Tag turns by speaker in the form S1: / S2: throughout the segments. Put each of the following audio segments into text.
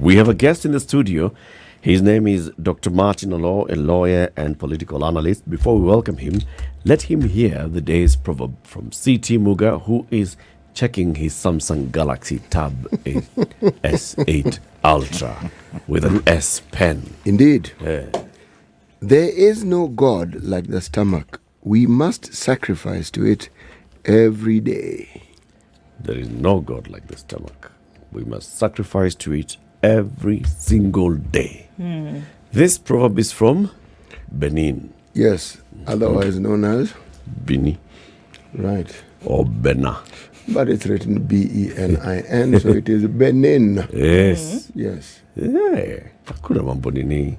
S1: We have a guest in the studio. His name is Dr. Martin Oloo, a lawyer and political analyst. Before we welcome him, let him hear the day's proverb from CT Muga, who is checking his Samsung Galaxy Tab S8 Ultra with an S Pen.
S2: Indeed. There is no God like the stomach. We must sacrifice to it every day.
S1: There is no God like the stomach. We must sacrifice to it every single day. This proverb is from Benin.
S2: Yes, otherwise known as
S1: Bini
S2: right.
S1: or Bena.
S2: But it's written B-E-N-I-N, so it is Benin.
S1: Yes.
S2: Yes.
S1: Yeah. Hakuna mambo nini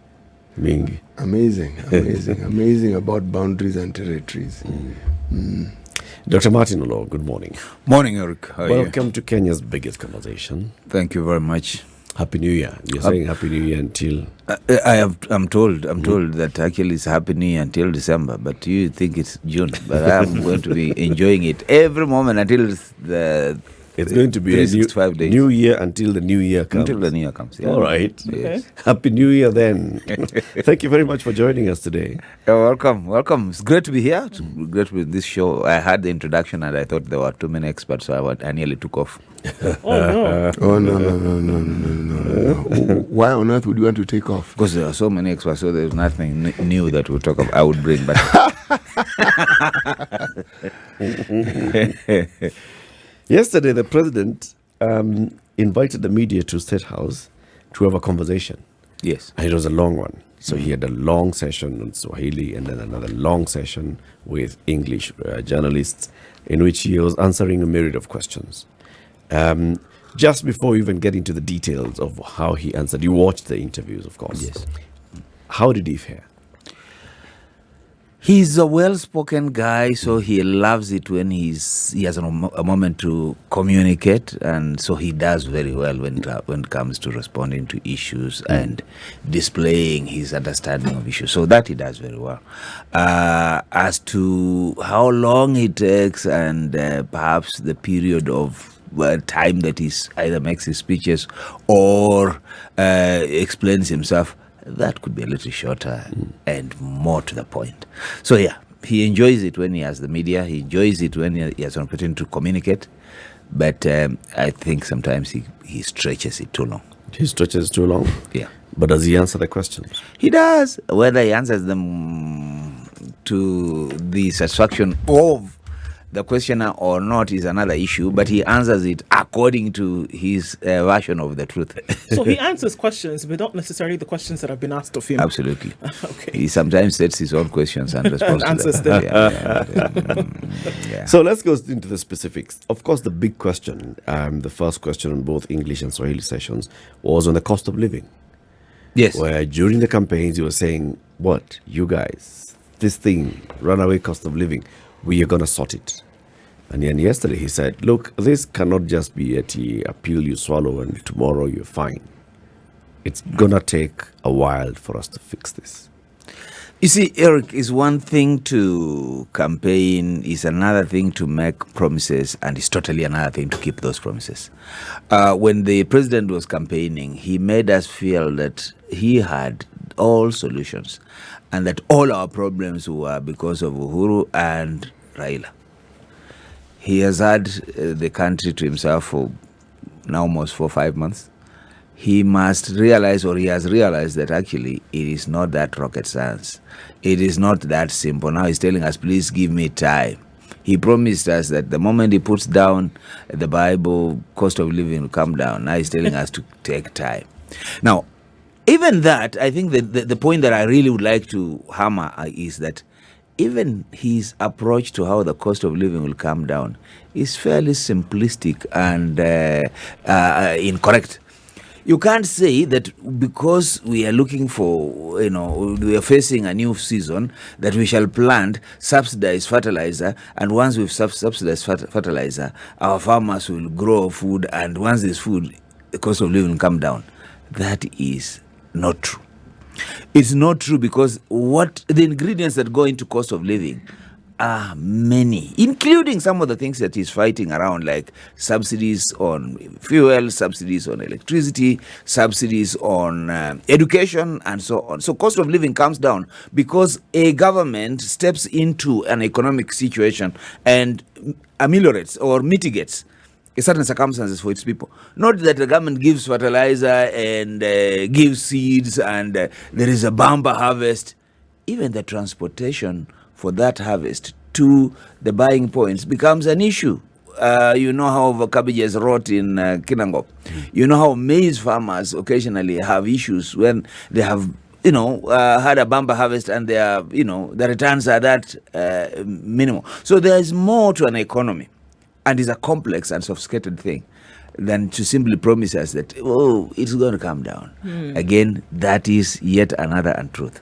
S1: mingi.
S2: Amazing about boundaries and territories.
S1: Dr. Martin Oloo, good morning.
S3: Morning, Eric. How are you?
S1: Welcome to Kenya's biggest conversation.
S3: Thank you very much.
S1: Happy New Year. You're saying Happy New Year until...
S3: I'm told that actually it's Happy New Year until December, but you think it's June. But I'm going to be enjoying it every moment until
S1: It's going to be a
S3: 365 days.
S1: new year until the new year comes.
S3: Until the new year comes, yeah.
S1: All right.
S3: Yes.
S1: Happy New Year then. Thank you very much for joining us today.
S3: You're welcome. It's great to be here. It's great to be in this show. I had the introduction and I thought there were too many experts, so I nearly took off.
S2: Oh, no. Why on earth would you want to take off?
S3: Because there are so many experts, so there's nothing new that we'll talk about. I would bring back.
S1: Yesterday, the president invited the media to State House to have a conversation.
S3: Yes.
S1: And it was a long one. So he had a long session on Swahili and then another long session with English journalists in which he was answering a myriad of questions. Just before we even get into the details of how he answered, you watched the interviews, of course.
S3: Yes.
S1: How did he fare?
S3: He's a well-spoken guy, so he loves it when he has a moment to communicate, and so he does very well when it comes to responding to issues and displaying his understanding of issues. So that he does very well. As to how long it takes and perhaps the period of time that he either makes his speeches or explains himself, that could be a little shorter and more to the point. So yeah, he enjoys it when he has the media. He enjoys it when he has an opportunity to communicate. But I think sometimes he stretches it too long.
S1: He stretches too long?
S3: Yeah.
S1: But does he answer the questions?
S3: He does. Whether he answers them to the satisfaction of the questioner or not is another issue, but he answers it according to his version of the truth.
S4: So he answers questions, but not necessarily the questions that have been asked of him.
S3: Absolutely.
S4: Okay.
S3: He sometimes sets his own questions and responds to
S4: answers
S3: them.
S4: them.
S3: Yeah.
S1: So let's go into the specifics. Of course, the big question, the first question on both English and Swahili sessions, was on the cost of living.
S3: Yes.
S1: Where during the campaigns, you were saying, what, you guys, this thing, runaway cost of living, we are going to sort it. And then yesterday he said, look, this cannot just be a pill you swallow and tomorrow you're fine. It's going to take a while for us to fix this.
S3: You see, Eric, is one thing to campaign, is another thing to make promises, and it's totally another thing to keep those promises. When the president was campaigning, he made us feel that he had all solutions and that all our problems were because of Uhuru and Raila. He has had the country to himself for now almost 4 or 5 months. He must realize, or he has realized, that actually it is not that rocket science. It is not that simple. Now he's telling us, please give me time. He promised us that the moment he puts down the Bible, cost of living will come down. Now he's telling us to take time. Now, even that, I think that the point that I really would like to hammer is that even his approach to how the cost of living will come down is fairly simplistic and incorrect. You can't say that because we are looking for, we are facing a new season, that we shall plant subsidized fertilizer, and once we've subsidized fertilizer, our farmers will grow food, and once there's food, the cost of living will come down. That is not true. It's not true, because what the ingredients that go into cost of living are many, including some of the things that he's fighting around, like subsidies on fuel, subsidies on electricity, subsidies on education, and so on. So cost of living comes down because a government steps into an economic situation and ameliorates or mitigates certain circumstances for its people. Not that the government gives fertilizer and gives seeds and there is a bumper harvest. Even the transportation for that harvest to the buying points becomes an issue. You know how cabbages rot in Kinangop. You know how maize farmers occasionally have issues when they have had a bumper harvest and they are, the returns are that minimal. So there is more to an economy. And it's a complex and sophisticated thing than to simply promise us that, it's going to come down. Again, that is yet another untruth.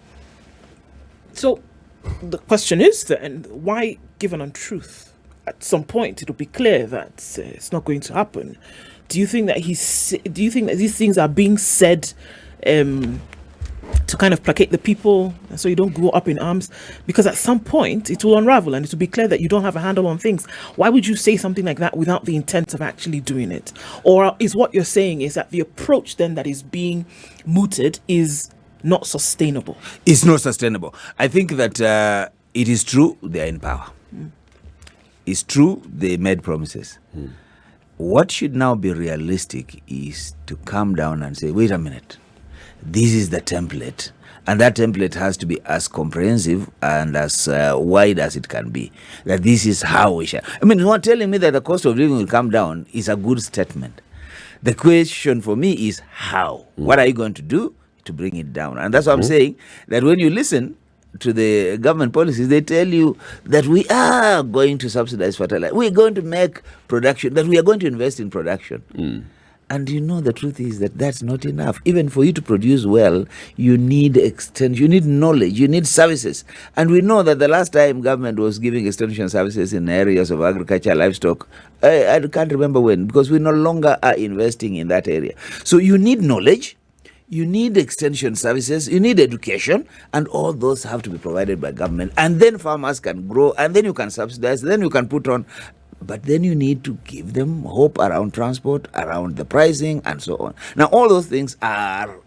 S4: So the question is then, why give an untruth? At some point, it'll be clear that it's not going to happen. Do you think that these things are being said to kind of placate the people so you don't go up in arms? Because at some point it will unravel and it will be clear that you don't have a handle on things. Why would you say something like that without the intent of actually doing it? Or is what you're saying is that the approach then that is being mooted is not sustainable?
S3: It's not sustainable. I think that it is true they're in power. It's true they made promises. What should now be realistic is to come down and say, wait a minute, this is the template, and that template has to be as comprehensive and as wide as it can be. That this is how we shall. I mean, not telling me that the cost of living will come down is a good statement. The question for me is how. What are you going to do to bring it down? And that's what I'm saying, that when you listen to the government policies, they tell you that we are going to subsidize fertilizer, we're going to make production, that we are going to invest in production. And the truth is that that's not enough. Even for you to produce well, you need extension, you need knowledge, you need services. And we know that the last time government was giving extension services in areas of agriculture, livestock, I can't remember when, because we no longer are investing in that area. So you need knowledge, you need extension services, you need education, and all those have to be provided by government. And then farmers can grow, and then you can subsidize, then you can put on. But then you need to give them hope around transport, around the pricing, and so on. Now, all those things are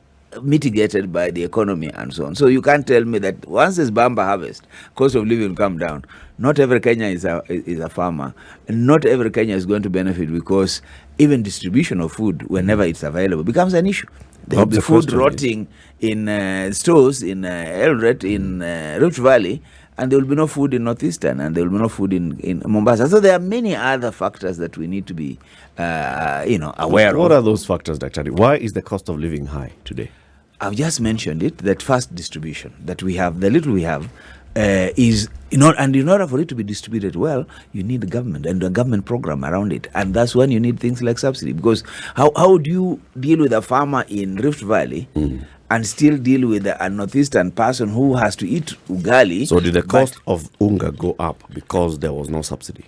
S3: mitigated by the economy and so on. So you can't tell me that once there's bumper harvest, cost of living will come down. Not every Kenya is a farmer. And not every Kenya is going to benefit, because even distribution of food, whenever it's available, becomes an issue. There will be food rotting in stores in Eldoret, in Rift Valley, and there will be no food in Northeastern, and there will be no food in Mombasa. So there are many other factors that we need to be, aware of.
S1: What are those factors, Dr. Why is the cost of living high today?
S3: I've just mentioned it, that first distribution that we have, the little we have, is, and in order for it to be distributed well, you need the government and a government program around it. And that's when you need things like subsidy. Because how do you deal with a farmer in Rift Valley and still deal with a northeastern person who has to eat ugali?
S1: So did the cost of unga go up because there was no subsidy?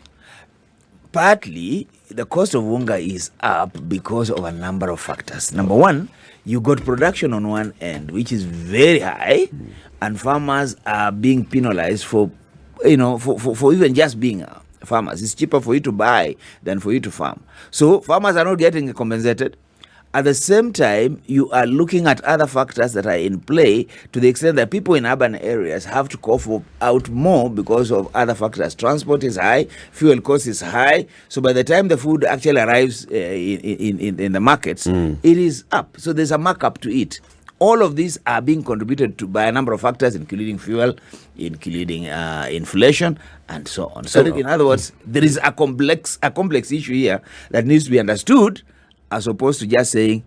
S3: Partly, the cost of unga is up because of a number of factors. Number one, you got production on one end, which is very high, and farmers are being penalized for even just being farmers. It's cheaper for you to buy than for you to farm. So farmers are not getting compensated. At the same time, you are looking at other factors that are in play, to the extent that people in urban areas have to cough out more because of other factors. Transport is high, fuel cost is high. So by the time the food actually arrives in the markets, it is up. So there's a markup to it. All of these are being contributed to by a number of factors, including fuel, including inflation, and so on. So in other words, there is a complex issue here that needs to be understood, as opposed to just saying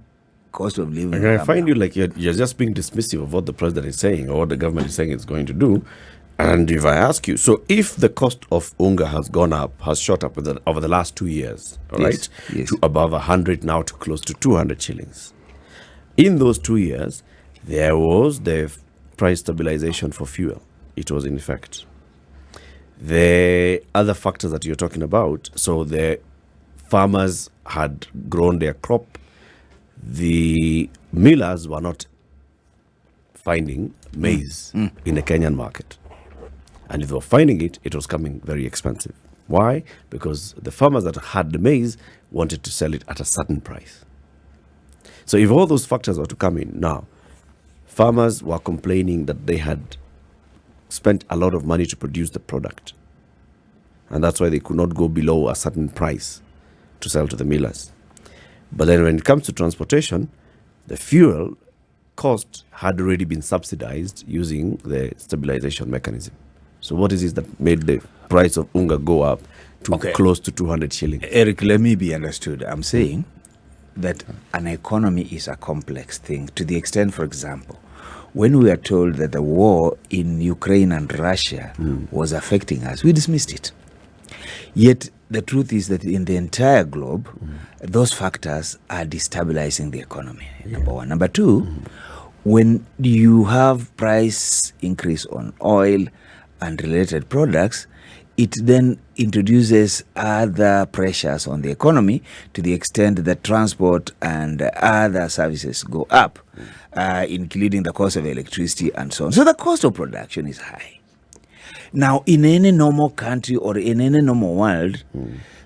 S3: cost of living.
S1: And I find you like you're just being dismissive of what the president is saying or what the government is saying it's going to do. And if I ask you, so if the cost of unga has shot up over the last 2 years, all right, to above 100 now to close to 200 shillings. In those 2 years, there was the price stabilization for fuel. It was in effect. The other factors that you're talking about, so the farmers had grown their crop. The millers were not finding maize in the Kenyan market. And if they were finding it, it was coming very expensive. Why? Because the farmers that had the maize wanted to sell it at a certain price. So if all those factors were to come in now, farmers were complaining that they had spent a lot of money to produce the product. And that's why they could not go below a certain price to sell to the millers. But then when it comes to transportation, the fuel cost had already been subsidized using the stabilization mechanism. So what is it that made the price of unga go up to close to 200 shillings?
S3: Eric, let me be understood. I'm saying that an economy is a complex thing to the extent, for example, when we are told that the war in Ukraine and Russia was affecting us, we dismissed it. Yet the truth is that in the entire globe, those factors are destabilizing the economy, number one. Number two, when you have price increase on oil and related products, it then introduces other pressures on the economy to the extent that transport and other services go up, including the cost of electricity and so on. So the cost of production is high. Now, in any normal country or in any normal world,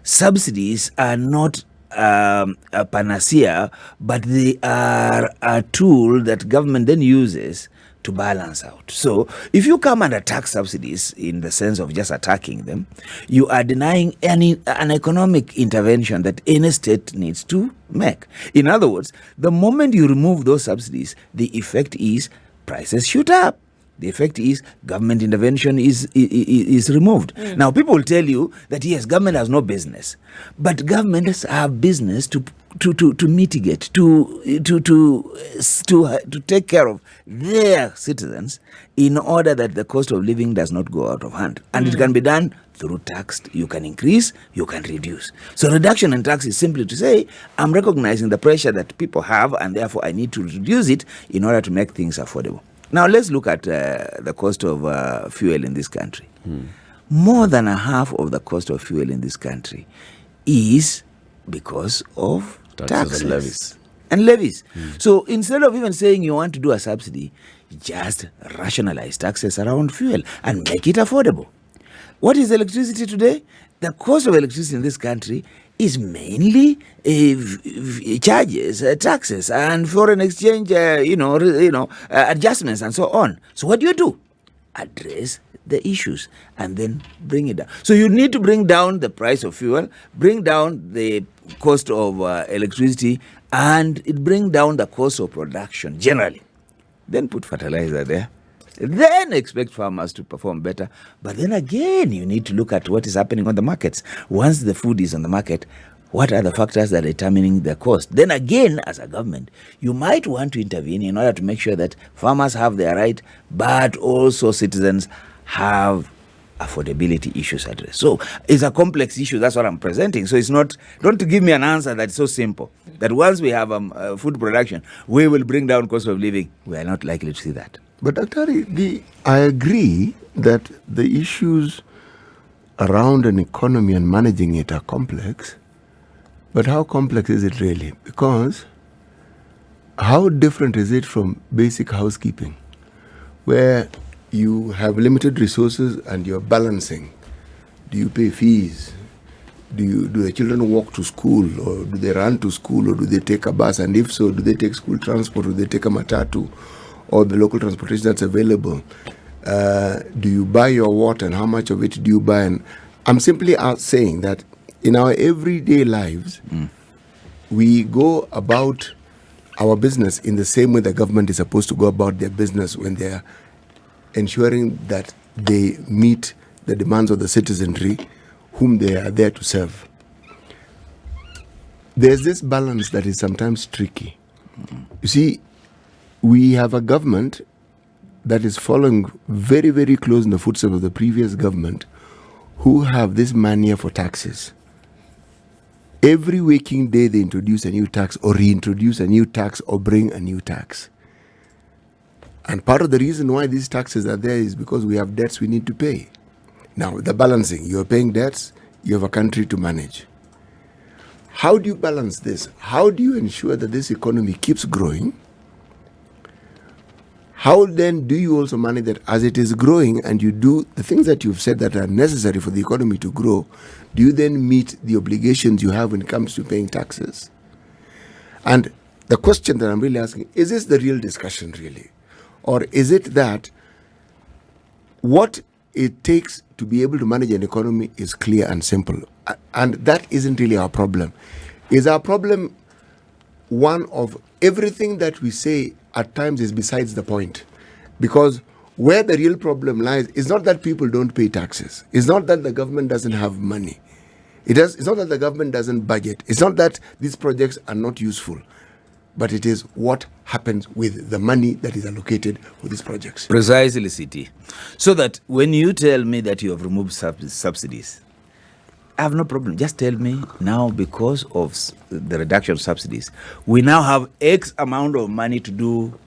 S3: subsidies are not a panacea, but they are a tool that government then uses to balance out. So if you come and attack subsidies in the sense of just attacking them, you are denying an economic intervention that any state needs to make. In other words, the moment you remove those subsidies, the effect is prices shoot up. The effect is government intervention is removed. Now, people will tell you that yes, government has no business, but governments have business to mitigate, to take care of their citizens in order that the cost of living does not go out of hand. And it can be done through tax. You can increase, you can reduce. So reduction in tax is simply to say, I'm recognizing the pressure that people have, and therefore I need to reduce it in order to make things affordable. Now, let's look at the cost of fuel in this country. More than a half of the cost of fuel in this country is because of taxes and levies. So instead of even saying you want to do a subsidy, just rationalize taxes around fuel and make it affordable. What is electricity today? The cost of electricity in this country is mainly charges, taxes, and foreign exchange, adjustments, and so on. So what do? Address the issues and then bring it down. So you need to bring down the price of fuel, bring down the cost of electricity, and bring down the cost of production generally. Then put fertilizer there. Then expect farmers to perform better. But then again, you need to look at what is happening on the markets. Once the food is on the market, what are the factors that are determining the cost? Then again, as a government, you might want to intervene in order to make sure that farmers have their right, but also citizens have affordability issues addressed. So it's a complex issue. That's what I'm presenting. So it's not, don't give me an answer that's so simple, that once we have food production, we will bring down cost of living. We are not likely to see that.
S2: But Dr. I agree that the issues around an economy and managing it are complex. But how complex is it really? Because how different is it from basic housekeeping, where you have limited resources and you're balancing? Do you pay fees? Do the children walk to school, or do they run to school, or do they take a bus? And if so, do they take school transport, or do they take a matatu, or the local transportation that's available? Do you buy your water, and how much of it do you buy? And I'm simply saying that in our everyday lives, we go about our business in the same way the government is supposed to go about their business when they're ensuring that they meet the demands of the citizenry whom they are there to serve. There's this balance that is sometimes tricky. You see, we have a government that is following very, very close in the footsteps of the previous government, who have this mania for taxes. Every waking day they introduce a new tax, or reintroduce a new tax, or bring a new tax. And part of the reason why these taxes are there is because we have debts we need to pay. Now, the balancing, you're paying debts, you have a country to manage. How do you balance this? How do you ensure that this economy keeps growing? how then do you also manage that as it is growing and you do the things that you've said that are necessary for the economy to grow? Do you then meet the obligations you have when it comes to paying taxes? And the question that I'm really asking, is this the real discussion really? Or is it that what it takes to be able to manage an economy is clear and simple? And that isn't really our problem. Is our problem one of everything that we say at times is besides the point? Because where the real problem lies is not that people don't pay taxes. It's not that the government doesn't have money. It's not that the government doesn't budget. It's not that these projects are not useful. But it is what happens with the money that is allocated for these projects.
S3: Precisely, CT. So that when you tell me that you have removed subsidies, I have no problem. Just tell me now, because of the reduction of subsidies, we now have X amount of money to do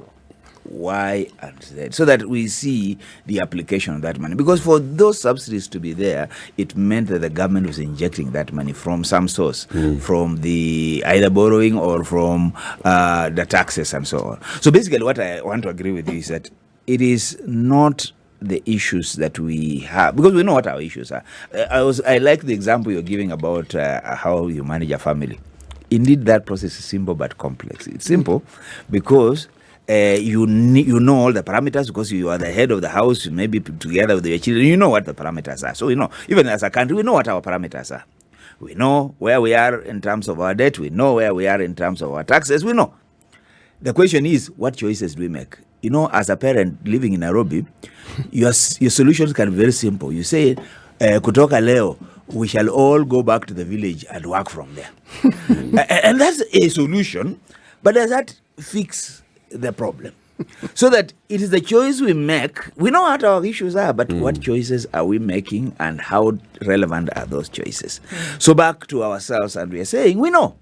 S3: Y and Z, so that we see the application of that money. Because for those subsidies to be there, it meant that the government was injecting that money from some source, from the either borrowing or from the taxes and so on. So basically what I want to agree with you is that it is not the issues that we have, because we know what our issues are. I like the example you're giving about how you manage a family. Indeed, that process is simple but complex. It's simple because you know all the parameters, because you are the head of the house, maybe together with your children. You know what the parameters are. So we know, even as a country, we know what our parameters are. We know where we are in terms of our debt. We know where we are in terms of our taxes. We know. The question is, what choices do we make? You know, as a parent living in Nairobi, your solutions can be very simple. You say, kutoka leo, we shall all go back to the village and work from there. And that's a solution, but does that fix the problem? So that it is the choice we make. We know what our issues are, but what choices are we making and how relevant are those choices? So back to ourselves, and we are saying, we know.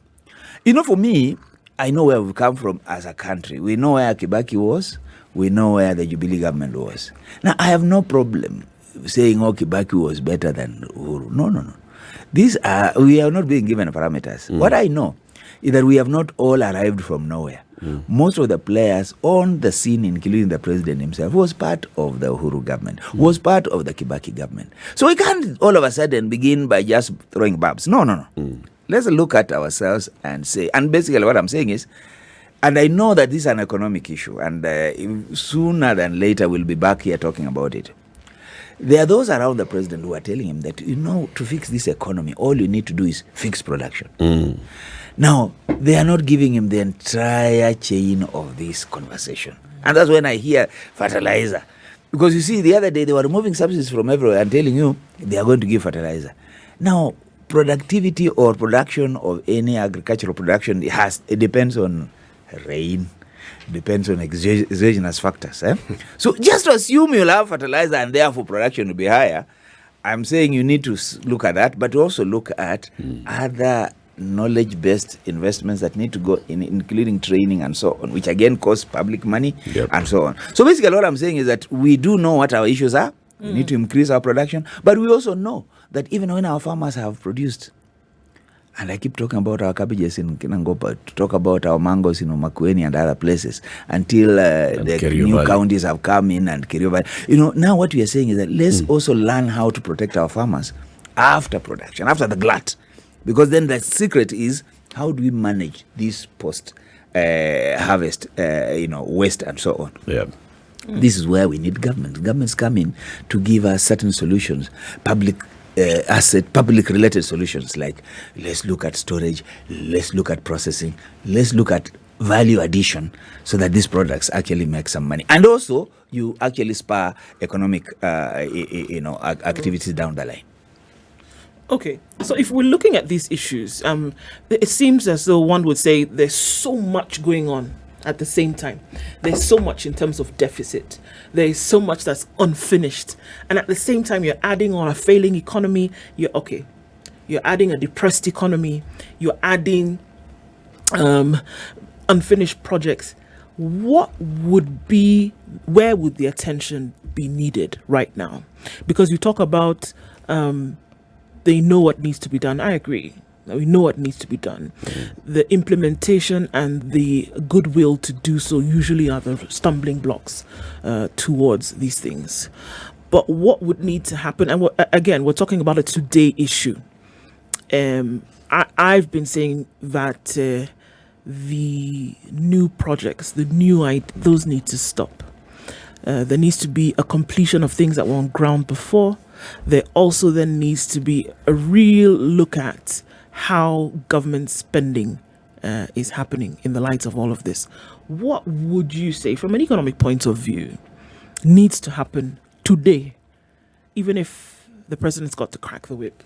S3: You know, for me, I know where we've come from as a country. We know where Kibaki was. We know where the Jubilee government was. Now, I have no problem saying, oh, Kibaki was better than Uhuru. No. We are not being given parameters. What I know is that we have not all arrived from nowhere. Most of the players on the scene, including the president himself, was part of the Uhuru government, was part of the Kibaki government. So we can't all of a sudden begin by just throwing barbs. No. Let's look at ourselves and say, and basically what I'm saying is, and I know that this is an economic issue, and sooner than later we'll be back here talking about it. There are those around the president who are telling him that, you know, to fix this economy, all you need to do is fix production. Now, they are not giving him the entire chain of this conversation. And that's when I hear fertilizer. Because you see, the other day they were removing subsidies from everywhere and telling you they are going to give fertilizer. Now, productivity or production of any agricultural production, it depends on rain, depends on exogenous factors. So just to assume you'll have fertilizer and therefore production will be higher, I'm saying you need to look at that, but also look at other knowledge-based investments that need to go in, including training and so on, which again costs public money and so on. So basically what I'm saying is that we do know what our issues are. We need to increase our production, but we also know that even when our farmers have produced, and I keep talking about our cabbages in Kinangopa, to talk about our mangoes in Makueni and other places, until the new counties have come in and Kerio Valley. You know, now what we are saying is that let's also learn how to protect our farmers after production, after the glut. Because then the secret is, how do we manage this post-harvest, waste and so on? This is where we need government. Governments come in to give us certain solutions, public related solutions, like let's look at storage, let's look at processing, let's look at value addition, so that these products actually make some money. And also, you actually spur economic activities down the line.
S4: Okay, so if we're looking at these issues, it seems as though one would say there's so much going on at the same time. There's so much in terms of deficit. There's so much that's unfinished. And at the same time, you're adding on a failing economy. You're adding a depressed economy. You're adding unfinished projects. Where would the attention be needed right now? Because you talk about they know what needs to be done. I agree. We know what needs to be done. The implementation and the goodwill to do so usually are the stumbling blocks towards these things. But what would need to happen, and we're talking about a today issue. I've been saying that the new projects, those need to stop. There needs to be a completion of things that were on ground before. There also then needs to be a real look at how government spending is happening in the light of all of this. What would you say, from an economic point of view, needs to happen today, even if the president's got to crack the whip?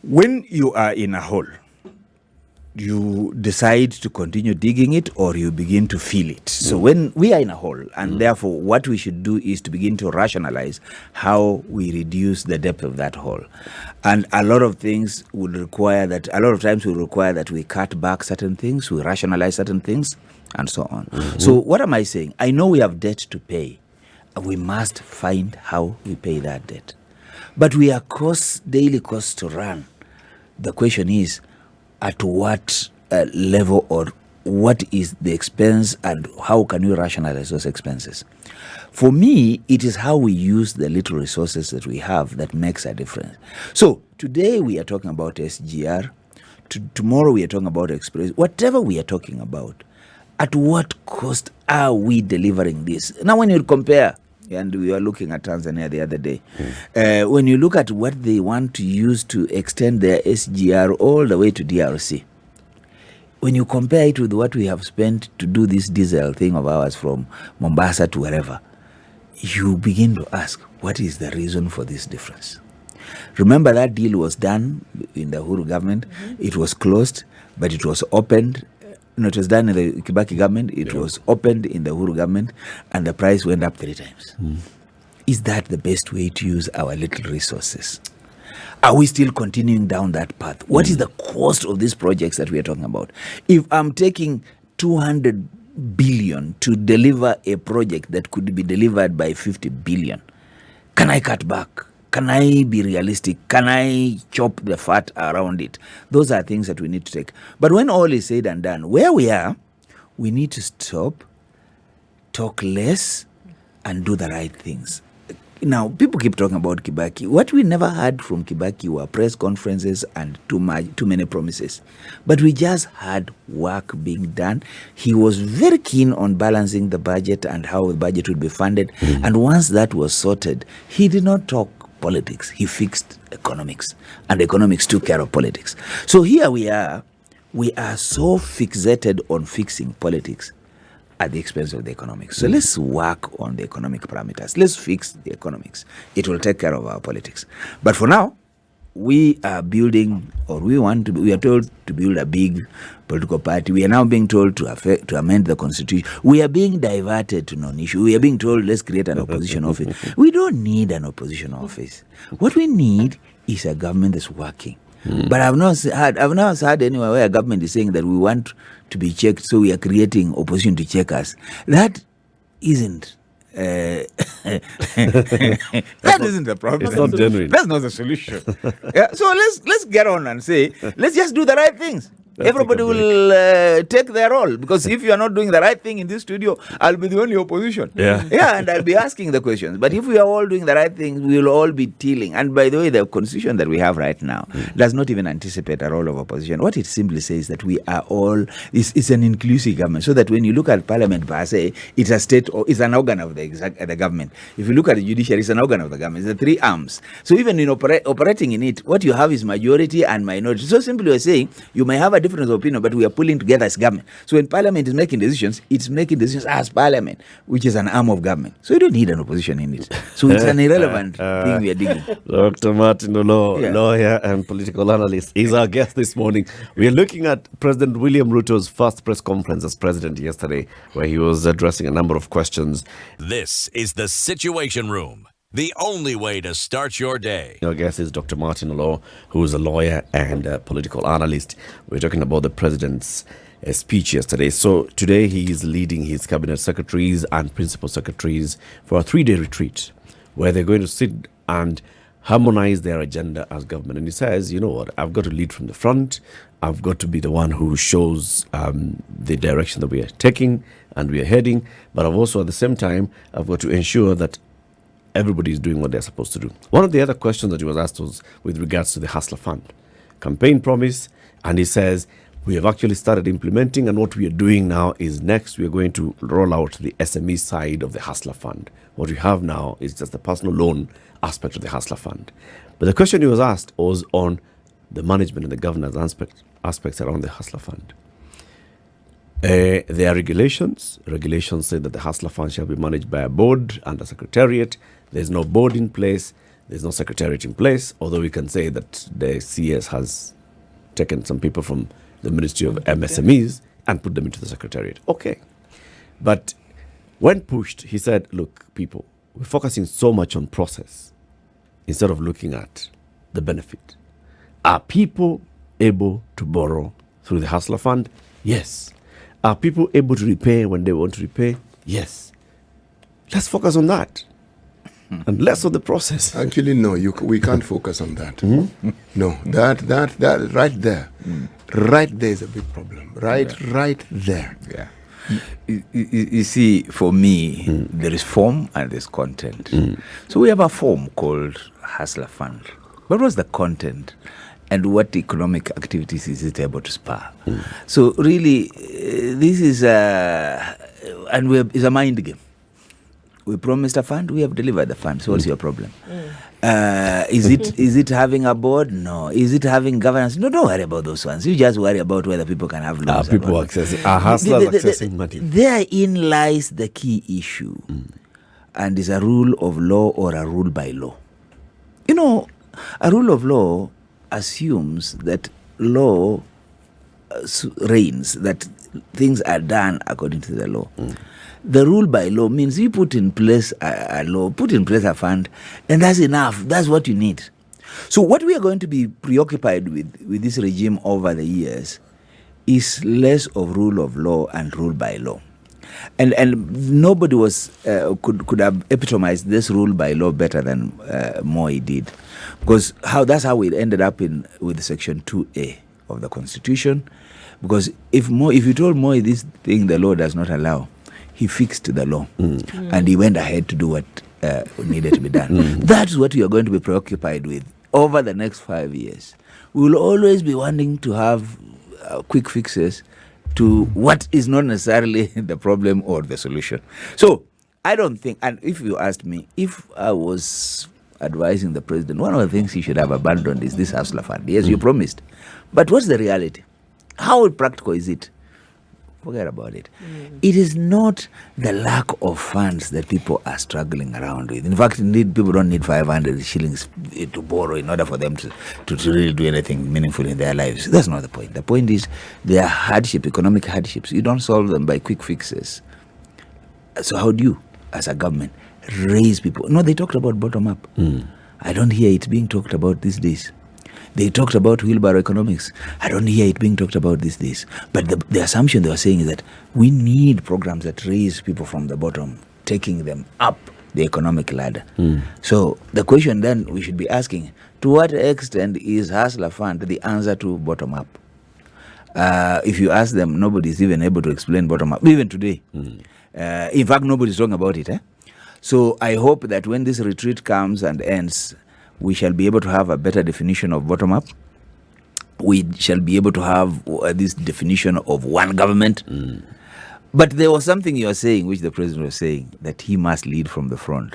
S3: When you are in a hole, you decide to continue digging it or you begin to feel it. So when we are in a hole, and therefore what we should do is to begin to rationalize how we reduce the depth of that hole. And a lot of times we require that we cut back certain things, we rationalize certain things, and so on. So what am I saying? I know we have debt to pay. We must find how we pay that debt. But we are daily costs to run. The question is, at what level, or what is the expense, and how can we rationalize those expenses? For me, it is how we use the little resources that we have that makes a difference. So today we are talking about SGR. Tomorrow we are talking about Express. Whatever we are talking about, at what cost are we delivering this? Now when you compare, and we were looking at Tanzania the other day. When you look at what they want to use to extend their SGR all the way to DRC, when you compare it with what we have spent to do this diesel thing of ours from Mombasa to wherever, you begin to ask, what is the reason for this difference? Remember that deal was done in the Uhuru government. It was closed, but it was opened. No, it was done in the Kibaki government, it was opened in the Uhuru government, and the price went up 3 times. Is that the best way to use our little resources? Are we still continuing down that path? What is the cost of these projects that we are talking about? If I'm taking 200 billion to deliver a project that could be delivered by 50 billion, can I cut back? Can I be realistic? Can I chop the fat around it? Those are things that we need to take. But when all is said and done, where we are, we need to stop, talk less, and do the right things. Now, people keep talking about Kibaki. What we never heard from Kibaki were press conferences and too many promises. But we just had work being done. He was very keen on balancing the budget and how the budget would be funded. And once that was sorted, he did not talk politics. He fixed economics, and economics took care of politics. So here we are so fixated on fixing politics at the expense of the economics. So let's work on the economic parameters. Let's fix the economics. It will take care of our politics. But for now, we are building, or we are told to build a big political party. We are now being told to amend the constitution. We are being diverted to non-issue. We are being told, let's create an opposition office. We don't need an opposition office. What we need is a government that's working. But I've not heard anywhere where a government is saying that we want to be checked, so we are creating opposition to check us. That isn't. That isn't the problem.
S1: It's not genuine.
S3: That's not the solution. So let's get on and say, let's just do the right things. Everybody will take their role, because if you are not doing the right thing in this studio, I'll be the only opposition. And I'll be asking the questions. But if we are all doing the right thing, we will all be tealing. And by the way, the constitution that we have right now does not even anticipate a role of opposition. What it simply says that we are all, it's an inclusive government, so that when you look at parliament per se, it's a state, or it's an organ of the government. If you look at the judiciary, it's an organ of the government. It's the 3 arms. So even in operating in it, what you have is majority and minority. So simply we're saying, you may have a difference of opinion, but we are pulling together as government. So when parliament is making decisions, it's making decisions as parliament, which is an arm of government. So you don't need an opposition in it. So it's an irrelevant thing we are digging.
S1: Dr. Martin Oloo, lawyer and political analyst, is our guest this morning. We are looking at President William Ruto's first press conference as president yesterday, where he was addressing a number of questions.
S5: This is the Situation Room, the only way to start your day.
S1: Our guest is Dr. Martin Oloo, who is a lawyer and a political analyst. We're talking about the president's speech yesterday. So today he is leading his cabinet secretaries and principal secretaries for a 3-day retreat, where they're going to sit and harmonize their agenda as government. And he says, you know what, I've got to lead from the front. I've got to be the one who shows the direction that we are taking and we are heading. But I've also, at the same time, I've got to ensure that everybody is doing what they're supposed to do. One of the other questions that he was asked was with regards to the Hustler Fund. Campaign promise. And he says, we have actually started implementing, and what we are doing now is next we are going to roll out the SME side of the Hustler Fund. What we have now is just the personal loan aspect of the Hustler Fund. But the question he was asked was on the management and the governance aspects around the Hustler Fund. There are regulations. Regulations say that the Hustler Fund shall be managed by a board and a secretariat. There's no board in place. There's no secretariat in place, although we can say that the CS has taken some people from the Ministry of MSMEs and put them into the secretariat. Okay. But when pushed, he said, look, people, we're focusing so much on process instead of looking at the benefit. Are people able to borrow through the Hustler Fund? Yes. Are people able to repay when they want to repay? Yes. Let's focus on that. And less on the process.
S2: Actually, no, we can't focus on that. No, that right there. Right there is a big problem. Right there.
S3: Yeah. You see, for me, there is form and there's content. So we have a form called Hustler Fund. But what's the content? And what economic activities is it able to spur? So really, this is it's a mind game. We promised a fund, we have delivered the fund. So what's your problem? Is it having a board? No. Is it having governance? No, don't worry about those ones. You just worry about whether people can have loans.
S1: People accessing, hustlers accessing money.
S3: Therein lies the key issue. And is a rule of law or a rule by law. You know, a rule of law assumes that law reigns, that things are done according to the law. The rule by law means you put in place a law, put in place a fund, and that's enough. That's what you need. So what we are going to be preoccupied with this regime over the years is less of rule of law and rule by law. And nobody was could have epitomized this rule by law better than Moi did. Because that's how we ended up with Section 2A of the Constitution. Because if you told Moi this thing the law does not allow, he fixed the law and he went ahead to do what needed to be done. That's what we are going to be preoccupied with over the next 5 years. We will always be wanting to have quick fixes to what is not necessarily the problem or the solution. So I don't think, and if you asked me, if I was advising the president, one of the things he should have abandoned is this Hustler Fund. Yes, you promised. But what's the reality? How practical is it? Forget about it. It is not the lack of funds that people are struggling around with. In fact, indeed, people don't need 500 shillings to borrow in order for them to really do anything meaningful in their lives. That's not the point. The point is there are economic hardships. You don't solve them by quick fixes. So how do you, as a government, raise people? No, they talked about bottom up. I don't hear it being talked about these days. They talked about wheelbarrow economics. I don't hear it being talked about these days. But the assumption they were saying is that we need programs that raise people from the bottom, taking them up the economic ladder. So the question then we should be asking, to what extent is Hustler Fund the answer to bottom up? If you ask them, nobody's even able to explain bottom up, even today. In fact, nobody's talking about it. So I hope that when this retreat comes and ends, we shall be able to have a better definition of bottom-up. We shall be able to have this definition of one government. But there was something you were saying, which the president was saying, that he must lead from the front.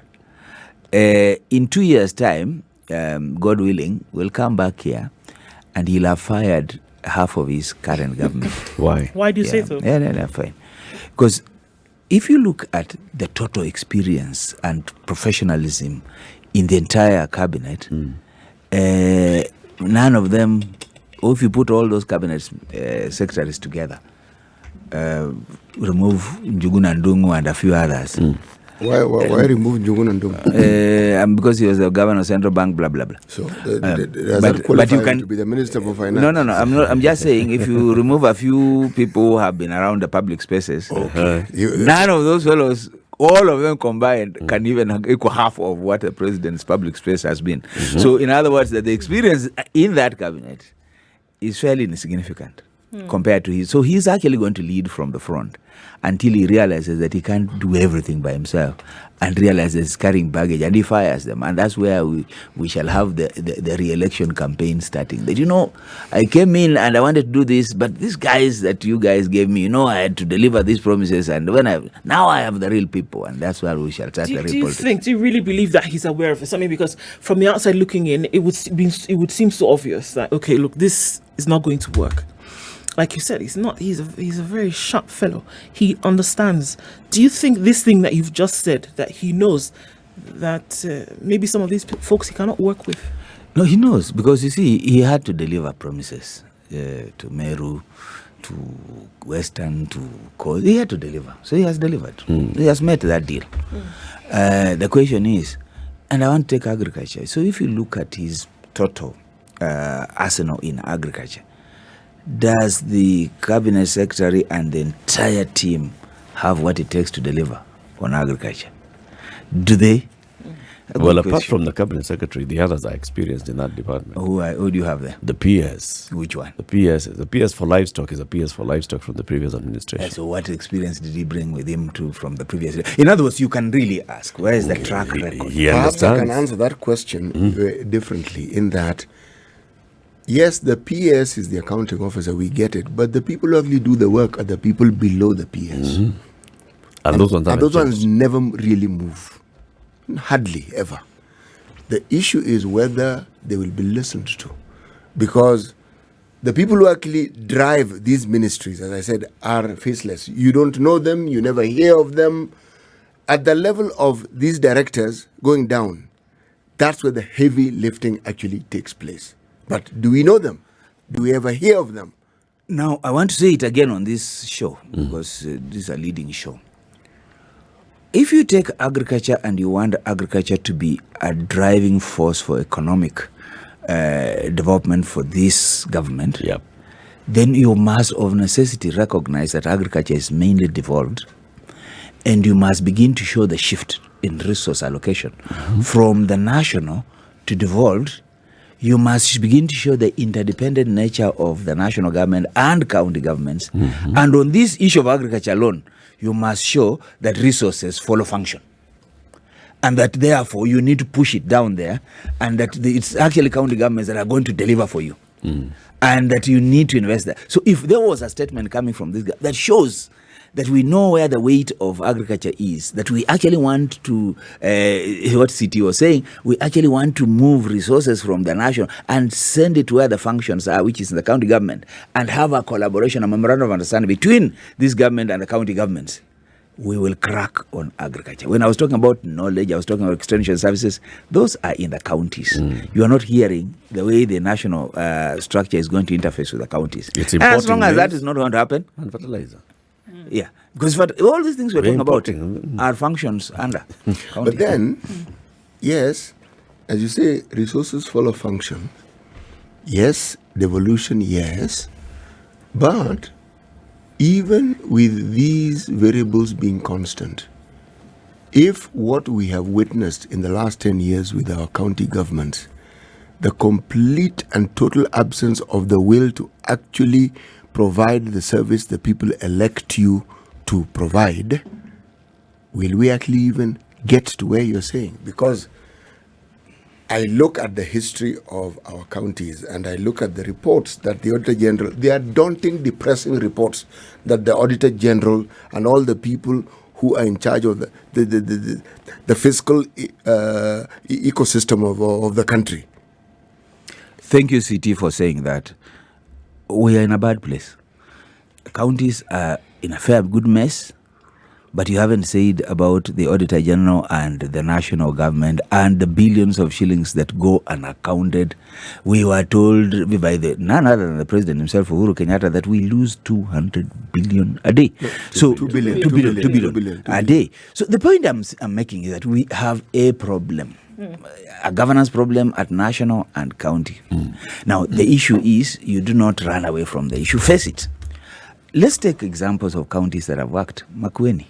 S3: In 2 years' time, God willing, we'll come back here and he'll have fired half of his current government.
S1: Why?
S4: Why do you say so?
S3: Yeah, fine. Because if you look at the total experience and professionalism in the entire cabinet, none of them, or if you put all those cabinet secretaries together, remove Njuguna Ndungu and a few others.
S2: Why remove Njuguna Ndungu?
S3: Because he was the governor of Central Bank, blah, blah, blah.
S2: So, does that qualify him to be the Minister for Finance?
S3: No. I'm just saying, if you remove a few people who have been around the public spaces, none of those fellows all of them combined can even equal half of what the president's public space has been. So, in other words, that the experience in that cabinet is fairly insignificant compared to his. So, he's actually going to lead from the front until he realizes that he can't do everything by himself and realizes he's carrying baggage and he fires them. And that's where we shall have the re-election campaign starting. That, I came in and I wanted to do this, but these guys that you guys gave me, I had to deliver these promises. And now I have the real people. And that's where we shall start the real politics.
S4: Do you really believe that he's aware of it? I mean, because from the outside looking in, it would seem so obvious that, okay, look, this is not going to work. Like you said, he's a very sharp fellow. He understands. Do you think this thing that you've just said, that he knows that maybe some of these folks he cannot work with?
S3: No, he knows, because you see, he had to deliver promises to Meru, to Western, to Coast. He had to deliver. So he has delivered. He has met that deal. The question is, and I want to take agriculture. So if you look at his total arsenal in agriculture, does the cabinet secretary and the entire team have what it takes to deliver on agriculture? Do they?
S1: Well, apart from the cabinet secretary, the others are experienced in that department.
S3: Who do you have there?
S1: The PS.
S3: Which one?
S1: The PS for livestock is a PS for livestock from the previous administration.
S3: So what experience did he bring with him from the previous? In other words, you can really ask, where is the track record?
S2: Perhaps I can answer that question differently, in that, yes, the PS is the accounting officer, we get it, but the people who actually do the work are the people below the PS.
S1: And those ones
S2: never really move. Hardly ever. The issue is whether they will be listened to. Because the people who actually drive these ministries, as I said, are faceless. You don't know them, you never hear of them. At the level of these directors going down, that's where the heavy lifting actually takes place. But do we know them? Do we ever hear of them?
S3: Now, I want to say it again on this show, because this is a leading show. If you take agriculture and you want agriculture to be a driving force for economic development for this government, then you must of necessity recognize that agriculture is mainly devolved, and you must begin to show the shift in resource allocation from the national to devolved. You must begin to show the interdependent nature of the national government and county governments. And on this issue of agriculture alone, you must show that resources follow function. And that therefore you need to push it down there, and that it's actually county governments that are going to deliver for you. And that you need to invest there. So if there was a statement coming from this guy that shows that we know where the weight of agriculture is, that we actually want to, what CT was saying, we actually want to move resources from the national and send it to where the functions are, which is in the county government, and have a collaboration, a memorandum of understanding between this government and the county governments, we will crack on agriculture. When I was talking about knowledge, I was talking about extension services, those are in the counties. You are not hearing the way the national structure is going to interface with the counties. And as long as that is not going to happen,
S1: and fertilizer.
S3: Yeah, because all these things we're talking about are functions under.
S2: But then, yes, as you say, resources follow function. Yes, devolution, yes. But even with these variables being constant, if what we have witnessed in the last 10 years with our county governments, the complete and total absence of the will to actually provide the service the people elect you to provide, will we actually even get to where you're saying? Because I look at the history of our counties and I look at the reports that the Auditor General, they are daunting, depressing reports that the Auditor General and all the people who are in charge of the fiscal ecosystem of the country.
S3: Thank you, CT, for saying that. We are in a bad place. Counties are in a fair good mess, but you haven't said about the Auditor General and the national government and the billions of shillings that go unaccounted. We were told by none other than the president himself, Uhuru Kenyatta, that we lose 200 billion a day.
S2: No, 2 billion
S3: a day. So the point I'm making is that we have a problem. A governance problem at national and county. Now, the issue is you do not run away from the issue. Face it. Let's take examples of counties that have worked. Makueni.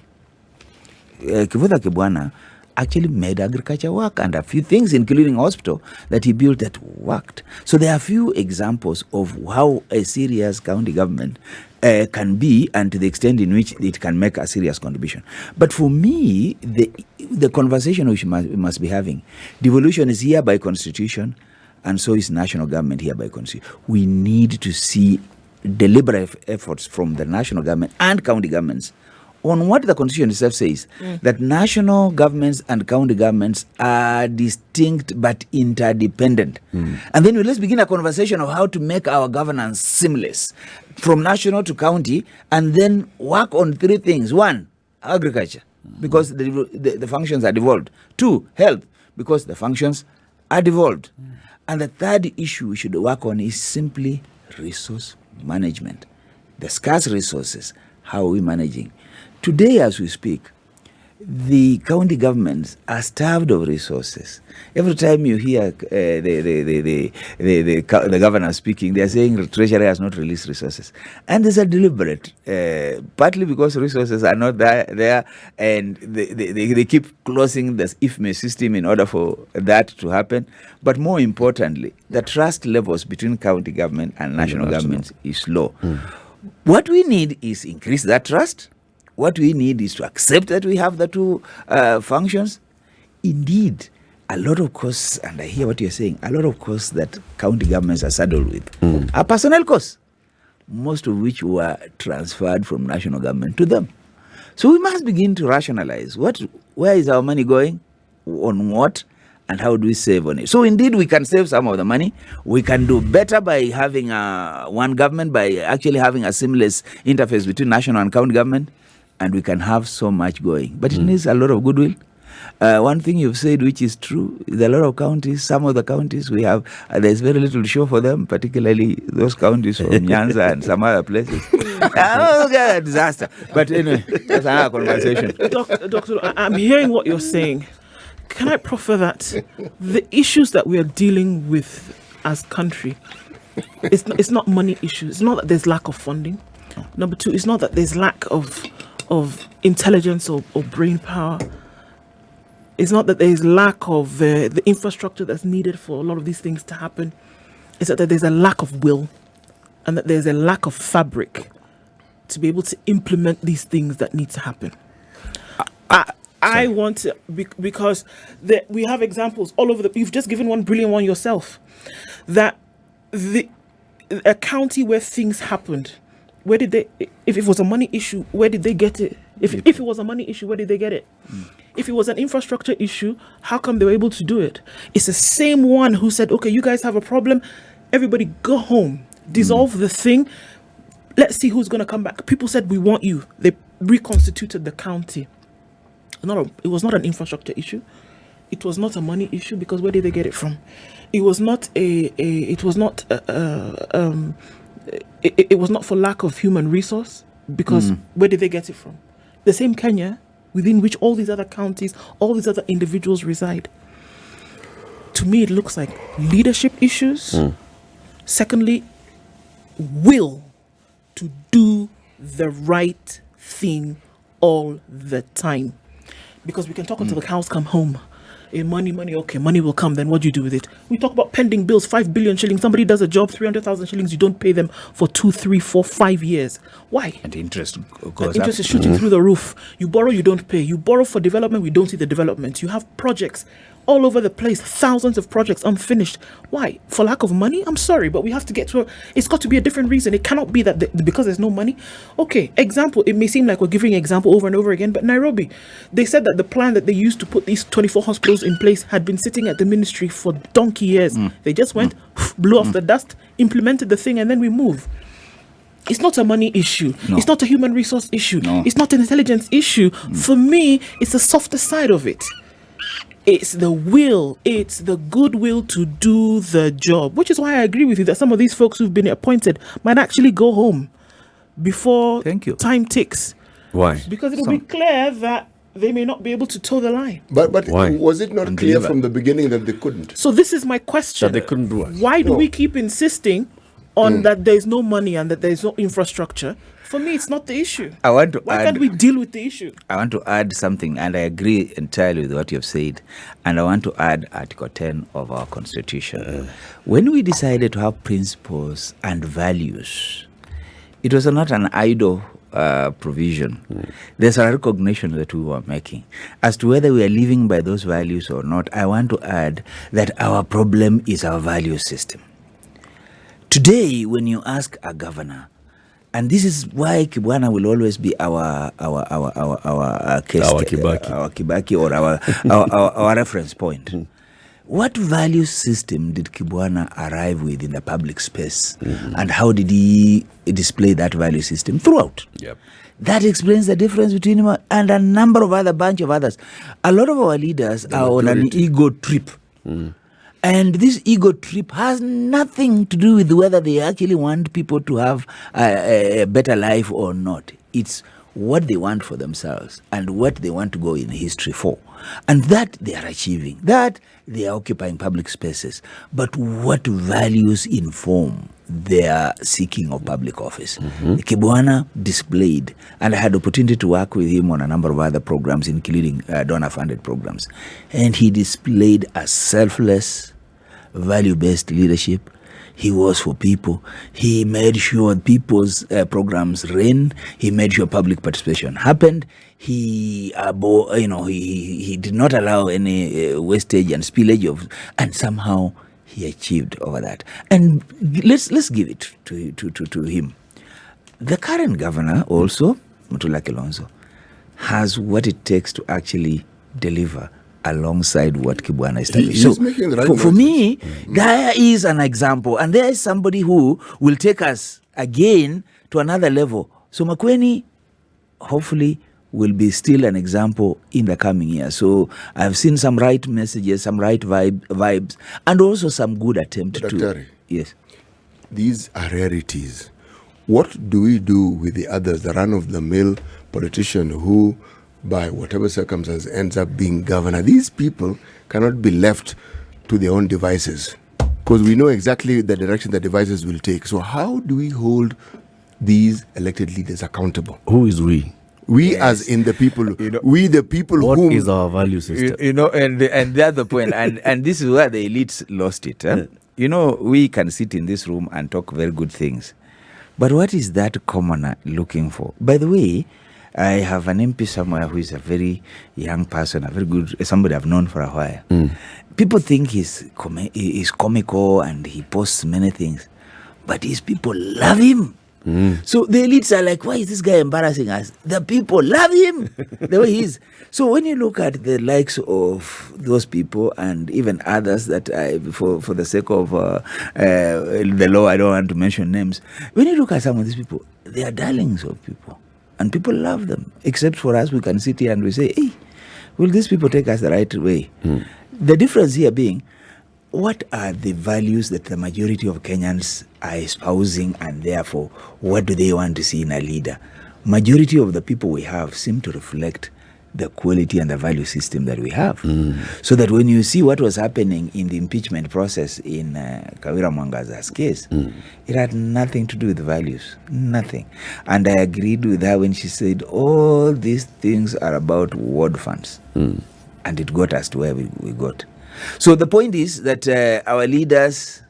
S3: Kivutha Kibwana actually made agriculture work, and a few things, including hospital, that he built that worked. So there are a few examples of how a serious county government can be, and to the extent in which it can make a serious contribution. But for me, the conversation we must be having, devolution is here by constitution, and so is national government here by constitution. We need to see deliberate efforts from the national government and county governments on what the constitution itself says, that national governments and county governments are distinct but interdependent. And then let's begin a conversation of how to make our governance seamless from national to county, and then work on three things. One, agriculture, because the functions are devolved. Two, health, because the functions are devolved. And the third issue we should work on is simply resource management. The scarce resources, how are we managing? Today, as we speak, the county governments are starved of resources. Every time you hear the governor speaking, they are saying the treasury has not released resources. And there's a deliberate, partly because resources are not there, and they keep closing the IFME system in order for that to happen. But more importantly, the trust levels between county government and national governments is low. What we need is increase that trust. What we need is to accept that we have the two functions. Indeed, a lot of costs, and I hear what you're saying, a lot of costs that county governments are saddled with are personnel costs, most of which were transferred from national government to them. So we must begin to rationalize where is our money going, on what, and how do we save on it. So indeed, we can save some of the money. We can do better by having one government, by actually having a seamless interface between national and county government. And we can have so much going. But it needs a lot of goodwill. One thing you've said, which is true, is a lot of counties, some of the counties we have, there's very little show for them, particularly those counties from Nyanza and some other places. A disaster. But anyway, that's another conversation.
S4: Doctor, I'm hearing what you're saying. Can I proffer that the issues that we are dealing with as country, it's not money issues. It's not that there's lack of funding. Number two, it's not that there's lack of intelligence or brain power. It's not that there's lack of the infrastructure that's needed for a lot of these things to happen. It's that there's a lack of will, and that there's a lack of fabric to be able to implement these things that need to happen. I want to, because we have examples all over you've just given one brilliant one yourself, that a county where things happened, where did they, if it was a money issue, where did they get it? If it was a money issue, where did they get it? If it was an infrastructure issue, how come they were able to do it? It's the same one who said, okay, you guys have a problem, everybody go home, dissolve the thing, let's see who's going to come back. People said, we want you. They reconstituted the county. It was not an infrastructure issue. It was not a money issue, because where did they get it from? It was not it was not for lack of human resource, because where did they get it from? The same Kenya within which all these other counties, all these other individuals reside. To me, it looks like leadership issues. Secondly, will to do the right thing all the time. Because we can talk until the cows come home. Money, okay, money will come, then what do you do with it? We talk about pending bills, 5 billion shillings. Somebody does a job, 300,000 shillings, you don't pay them for 2, 3, 4, 5 years. Why?
S3: And interest goes
S4: and interest
S3: up.
S4: is shooting through the roof. You borrow, you don't pay. You borrow for development, we don't see the development. You have projects all over the place, thousands of projects unfinished. Why? For lack of money? I'm sorry, but we have to get to it's got to be a different reason. It cannot be that because there's no money. Okay, example, it may seem like we're giving example over and over again, but Nairobi, they said that the plan that they used to put these 24 hospitals in place had been sitting at the ministry for donkey years. They just went, blew off the dust, implemented the thing, and then we move. It's not a money issue. No. It's not a human resource issue. No. It's not an intelligence issue. For me, it's the softer side of it. It's the will, it's the goodwill to do the job, which is why I agree with you that some of these folks who've been appointed might actually go home before time ticks.
S1: Why?
S4: Because it'll be clear that they may not be able to toe the line.
S2: But was it not clear from the beginning that they couldn't?
S4: So this is my question.
S1: That they couldn't do it.
S4: Why do we keep insisting on that there's no money and that there's no infrastructure, for me, it's not the issue.
S3: I want to
S4: Why can't we deal with the issue?
S3: I want to add something, and I agree entirely with what you've said. And I want to add Article 10 of our Constitution. When we decided to have principles and values, it was not an idle provision. There's a recognition that we were making. As to whether we are living by those values or not, I want to add that our problem is our value system. Today, when you ask a governor, and this is why Kibwana will always be our case,
S1: Our Kibaki.
S3: our Kibaki, or our reference point. What value system did Kibwana arrive with in the public space, and how did he display that value system throughout?
S1: Yep.
S3: That explains the difference between him and a number of other bunch of others. A lot of our leaders are on an ego trip. And this ego trip has nothing to do with whether they actually want people to have a better life or not. It's what they want for themselves and what they want to go in history for. And that they are achieving. That they are occupying public spaces. But what values inform their seeking of public office? Kibwana displayed, and I had the opportunity to work with him on a number of other programs, including donor-funded programs. And he displayed a selfless, value-based leadership. He was for people. He made sure people's programs ran. He made sure public participation happened. He, he did not allow any wastage and spillage of, and somehow he achieved over that. And let's give it to him. The current governor also, Mutula Kilonzo, has what it takes to actually deliver alongside what Kibwana established.
S2: He's making the right
S3: for me, there is an example, and there is somebody who will take us again to another level. So Makueni, hopefully, will be still an example in the coming year. So I've seen some right messages, some right vibes, and also some good attempt to... Yes.
S2: These are rarities. What do we do with the others, the run-of-the-mill politician who, by whatever circumstance, ends up being governor? These people cannot be left to their own devices, because we know exactly the direction the devices will take. So how do we hold these elected leaders accountable?
S1: Who is we?
S2: We, as in the people, we the people
S1: What
S2: whom...
S1: is our value system?
S3: And the other point, and this is where the elites lost it. We can sit in this room and talk very good things. But what is that commoner looking for? By the way, I have an MP somewhere who is a very young person, a very good, somebody I've known for a while. People think he's comical and he posts many things, but his people love him. So the elites are like, why is this guy embarrassing us? The people love him the way he is. So when you look at the likes of those people and even others that for the sake of the law, I don't want to mention names. When you look at some of these people, they are darlings of people. And people love them. Except for us, we can sit here and we say, hey, will these people take us the right way? The difference here being, what are the values that the majority of Kenyans are espousing, and therefore, what do they want to see in a leader? Majority of the people we have seem to reflect the quality and the value system that we have. So that when you see what was happening in the impeachment process in Kawira Mwangaza's case, it had nothing to do with values, nothing. And I agreed with her when she said, all these things are about ward funds. And it got us to where we got. So the point is that our leaders,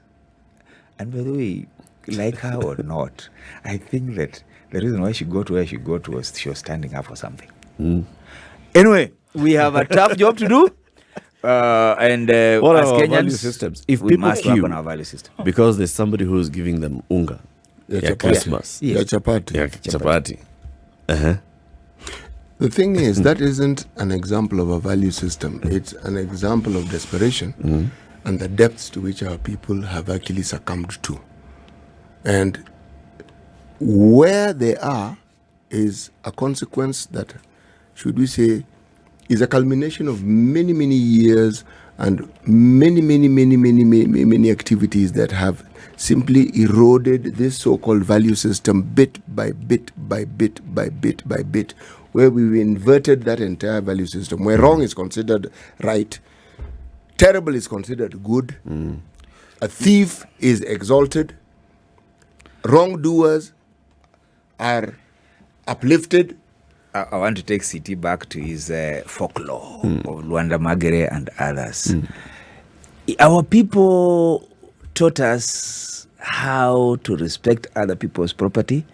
S3: and by the way, like her or not, I think that the reason why she got to where she got was she was standing up for something. Anyway, we have a tough job to do. And
S1: What
S3: as
S1: are our
S3: Kenyans,
S1: value systems? If
S3: we
S1: people
S3: must work
S1: queue
S3: on our value system.
S1: because there's somebody who is giving them unga,
S2: chapati.
S1: Christmas,
S2: Yeah, chapati.
S1: chapati.
S2: The thing is, that isn't an example of a value system. It's an example of desperation and the depths to which our people have actually succumbed to. And where they are is a consequence that, should we say, is a culmination of many, many years and many activities that have simply eroded this so-called value system bit by bit by bit by bit by bit, where we've inverted that entire value system, where wrong is considered right, terrible is considered good, a thief is exalted, wrongdoers are uplifted.
S3: I want to take CT back to his folklore of Luanda Magere and others. Our people taught us how to respect other people's property.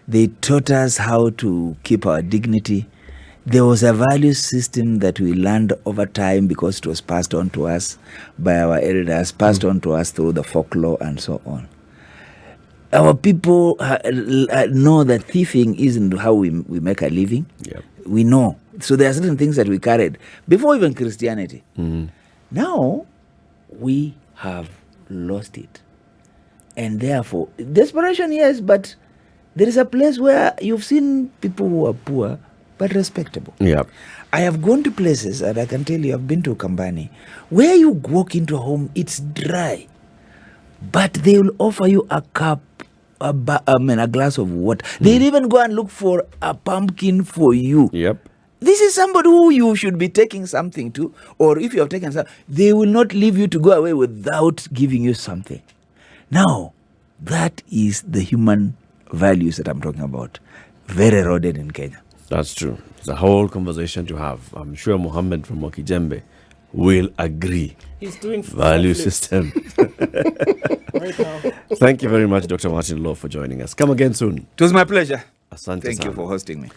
S3: They taught us how to keep our dignity. There was a value system that we learned over time because it was passed on to us by our elders, passed on to us through the folklore and so on. Our people know that thieving isn't how we make a living.
S1: Yep.
S3: We know. So there are certain things that we carried before even Christianity. Now, we have lost it. And therefore, desperation, yes, but there is a place where you've seen people who are poor but respectable.
S1: Yeah.
S3: I have gone to places, and I can tell you, I've been to Kambani, where you walk into a home, it's dry, but they will offer you a cup, a glass of water. They'll even go and look for a pumpkin for you.
S1: Yep.
S3: This is somebody who you should be taking something to, or if you have taken something, they will not leave you to go away without giving you something. Now, that is the human values that I'm talking about. Very eroded in Kenya.
S1: That's true. It's a whole conversation to have. I'm sure Mohammed from Wakijembe will agree.
S4: He's doing
S1: Value
S4: flip
S1: system.
S4: right now.
S1: Thank you very much, Dr. Martin Oloo, for joining us. Come again soon.
S3: It was my pleasure.
S1: Asante
S3: Thank you
S1: sana.
S3: for hosting me.